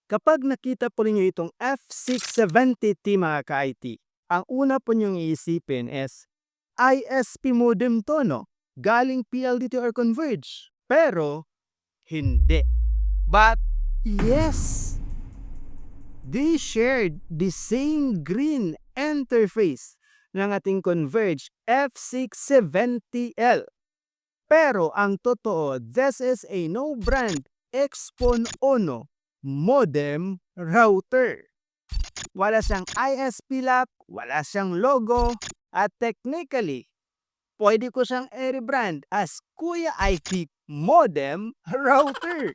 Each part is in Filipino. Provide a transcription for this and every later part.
Kapag nakita po ninyo itong F670T mga ka-IT, ang una po niyong iisipin is ISP modem to, no? Galing PLDT or Converge. Pero, hindi. But, yes! They shared the same green interface ng ating Converge F670L. Pero ang totoo, this is a no-brand Xpon Ono modem router. Wala siyang ISP lock, wala siyang logo, at technically, pwede ko siyang i-rebrand as Kuya IT Modem Router.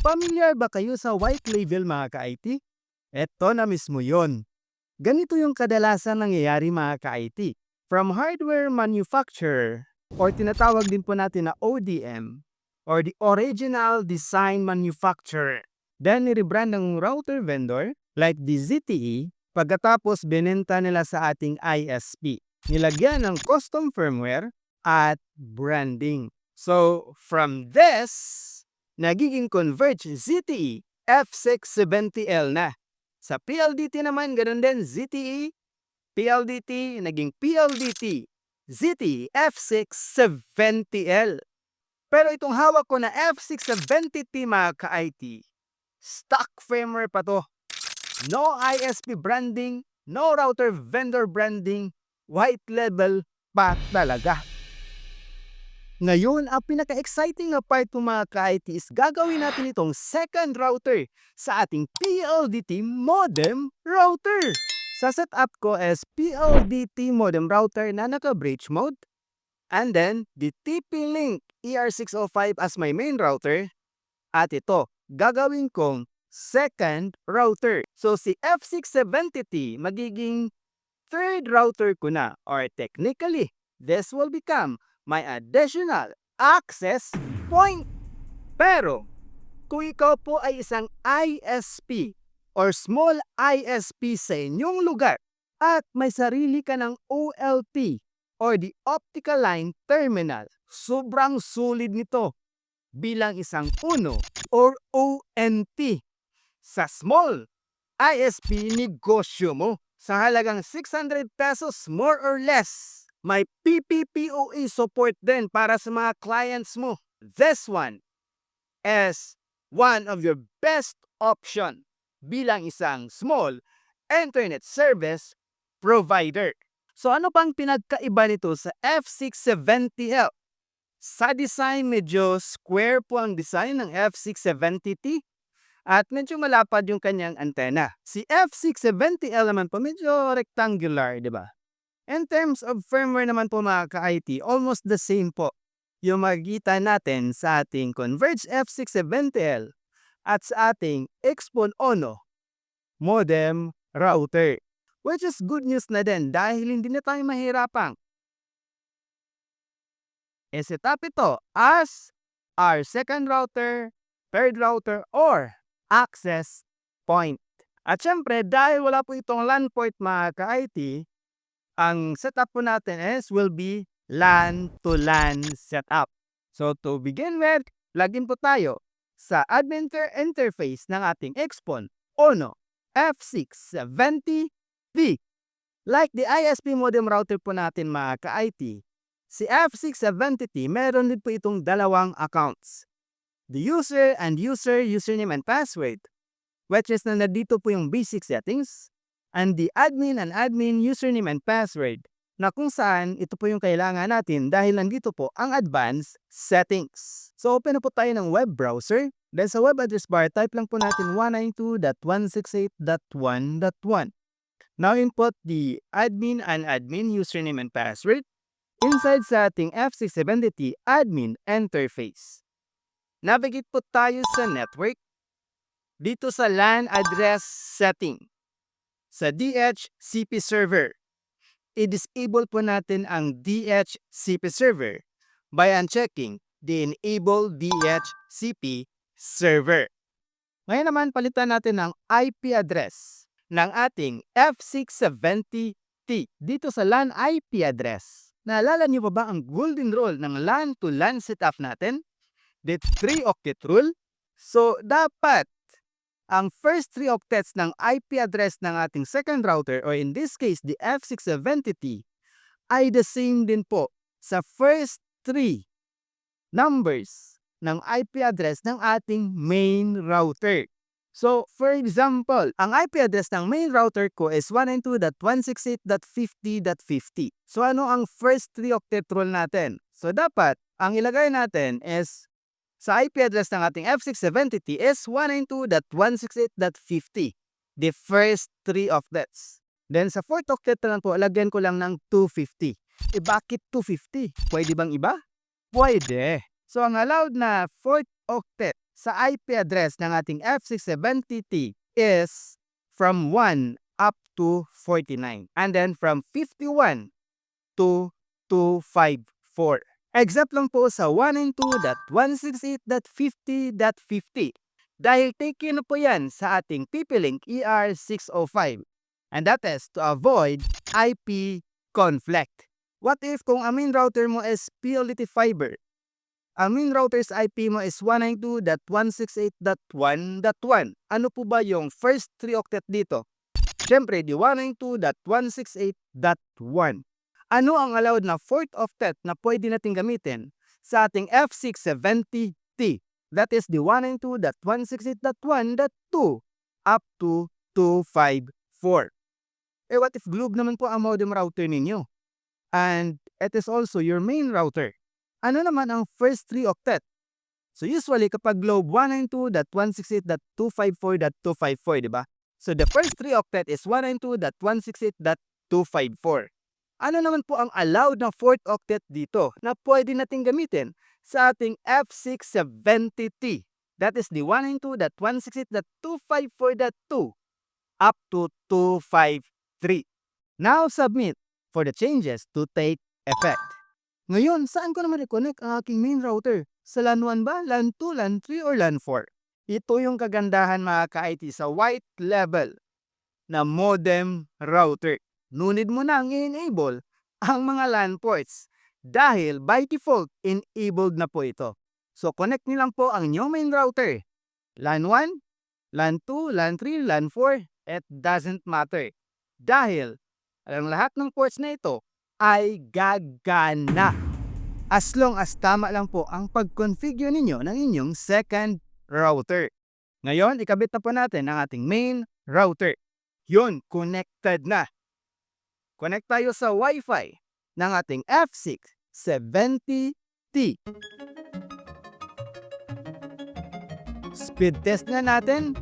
Familiar ba kayo sa white label mga ka-IT? Eto na mismo yon. Ganito yung kadalasan nangyayari mga ka-IT. From hardware manufacturer, or tinatawag din po natin na ODM, or the original design manufacturer. Then, nirebrand ng router vendor, like the ZTE, pagkatapos binenta nila sa ating ISP. Nilagyan ng custom firmware at branding. So, from this, nagiging Converge ZTE F670L na. Sa PLDT naman, ganun din, ZTE, PLDT, naging PLDT, ZTE F670L. Pero itong hawak ko na F670T mga ka-IT, stock firmware pa to. No ISP branding, no router vendor branding, white label pa talaga. Ngayon, ang pinaka-exciting na part ng mga ka-IT is gagawin natin itong second router sa ating PLDT modem router. Sa setup ko is PLDT modem router na naka-bridge mode, and then the TP-Link ER605 as my main router, at ito, gagawin kong second router. So si F670T magiging third router ko na, or technically, this will become my additional access point. Pero, kung ikaw po ay isang ISP or small ISP sa inyong lugar at may sarili ka ng OLT or the optical line terminal, sobrang sulit nito bilang isang UNO or ONT sa small ISP negosyo mo. Sa halagang 600 pesos more or less, may PPPoE support din para sa mga clients mo. This one is one of your best option bilang isang small internet service provider. So ano pang pinagkaiba nito sa F670L? Sa design, medyo square po ang design ng F670T at medyo malapad yung kanyang antena. Si F670L naman po medyo rectangular, di ba? In terms of firmware naman po mga ka-IT, almost the same po yung makikita natin sa ating Converge F670L at sa ating Xpon Ono modem router. Which is good news na din dahil hindi na tayo mahirapang set up ito as our second router, third router, or access point. At syempre, dahil wala po itong LAN port mga ka-IT, ang setup po natin will be LAN to LAN setup. So to begin with, login po tayo sa admin interface ng ating Xpon Ono F670T. Like the ISP modem router po natin mga ka-IT, si F670T meron din po itong dalawang accounts. The user and username and password, which is na nandito po yung basic settings, and the admin and admin username and password, na kung saan ito po yung kailangan natin dahil nandito po ang advanced settings. So open na po tayo ng web browser. Then sa web address bar, type lang po natin 192.168.1.1. Now input the admin and admin username and password inside sa ating F670T admin interface. Navigate po tayo sa network. Dito sa LAN address setting. Sa DHCP server, i-disable po natin ang DHCP server by unchecking the enable DHCP server. Ngayon naman, palitan natin ang IP address ng ating F670T dito sa LAN IP address. Naalala niyo pa ba ang golden rule ng LAN to LAN setup natin? The 3-octet rule? So, dapat ang first 3 octets ng IP address ng ating second router, or in this case, the F670T, ay the same din po sa first 3 numbers ng IP address ng ating main router. So, for example, ang IP address ng main router ko is 192.168.50.50. So, ano ang first 3 octet rule natin? So, dapat, ang ilagay natin is, sa IP address ng ating F670T is 192.168.50. The first 3 octets. Then, sa fourth octet na lang po, lagyan ko lang ng 250. Bakit 250? Pwede bang iba? Pwede. So, ang allowed na fourth octet sa IP address ng ating F670T is from 1 up to 49. And then from 51 to 254. Except lang po sa 192.168.50.50. Dahil taken na po yan sa ating TP-Link ER605. And that is to avoid IP conflict. What if kung ang main router mo is PLDT Fiber? Ang main router's IP mo is 192.168.1.1. Ano po ba yung first 3 octet dito? Siyempre, di 192.168.1. Ano ang allowed na fourth octet na pwede natin gamitin sa ating F670T? That is the 192.168.1.2 up to 254. What if Globe naman po ang modem router ninyo? And it is also your main router. Ano naman ang first 3 octet? So usually kapag Globe 192.168.254.254, di ba? So the first 3 octet is 192.168.254. Ano naman po ang allowed na fourth octet dito na pwede natin gamitin sa ating F670T? That is the 192.168.254.2 up to 253. Now submit for the changes to take effect. Ngayon, saan ko naman i-connect ang aking main router? Sa LAN 1 ba, LAN 2, LAN 3, or LAN 4? Ito yung kagandahan mga ka-IT sa white level na modem router. Nunid mo na ang i-enable ang mga LAN ports dahil by default, enabled na po ito. So, connect niyo lang po ang inyong main router. LAN 1, LAN 2, LAN 3, LAN 4, it doesn't matter. Dahil ang lahat ng ports na ito ay gagana. As long as tama lang po ang pag-configure ninyo ng inyong second router. Ngayon, ikabit na po natin ang ating main router. Yun, connected na. Connect tayo sa Wi-Fi ng ating F670T. Speed test na natin.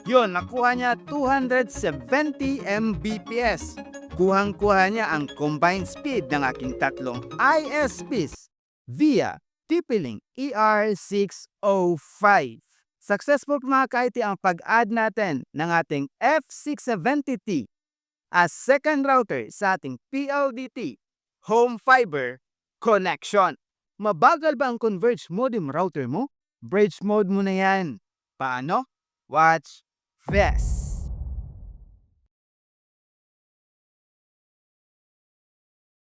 Yun, nakuha niya 270 Mbps. Kuhang-kuha niya ang combined speed ng aking tatlong ISPs via TP-Link ER605. Successful mga ka-IT ang pag-add natin ng ating F670T as second router sa ating PLDT Home Fiber connection. Mabagal ba ang converged modem router mo? Bridge mode mo na yan. Paano? Watch this.